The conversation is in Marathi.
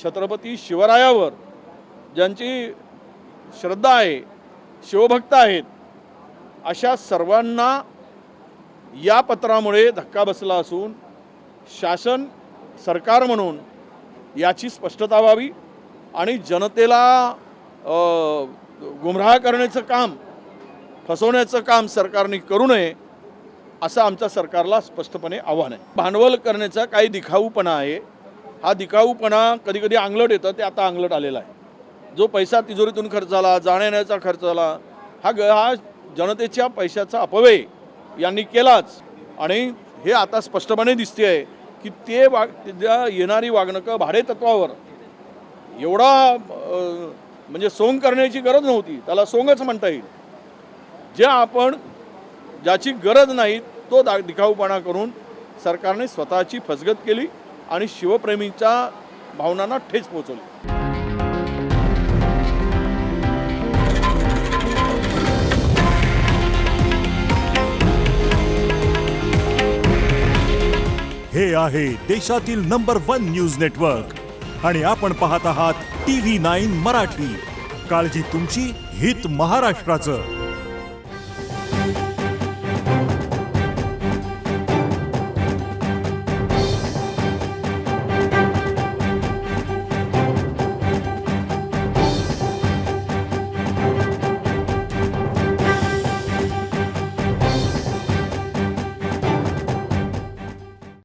छत्रपती शिवरायावर ज्यांची श्रद्धा आहे, शिवभक्त आहेत, अशा सर्वांना या पत्रामुळे धक्का बसला असून शासन सरकार म्हणून याची स्पष्टता व्हावी आणि जनतेला गुमराह करण्याचं काम, फसवण्याचं काम सरकारने करू नये असं आमच्या सरकारला स्पष्टपणे आव्हान आहे. भांडवल करण्याचा काही दिखाऊपणा आहे. हा दिखाऊपणा कधी कधी अंगलट येतं, ते आता अंगलट आलेला आहे. जो पैसा तिजोरीतून खर्च झाला, जाण्याचा खर्च झाला, हा जनतेच्या पैशाचा अपव्यय यांनी केलाच. आणि हे आता स्पष्टपणे दिसते आहे की येणारी वागणुकं भाडेतत्वावर एवढा म्हणजे सोंग करण्याची गरज नव्हती, त्याला सोंगच म्हणता येईल. ज्याची गरज नाही तो दिखाऊपणा करून सरकारने स्वतःची फसगत केली आणि शिवप्रेमींच्या भावनांना ठेच पोहोचवली. हे आहे देशातील नंबर 1 न्यूज नेटवर्क आणि आपण पाहत आहात TV9 मराठी. काळजी तुमची, हित महाराष्ट्राचं.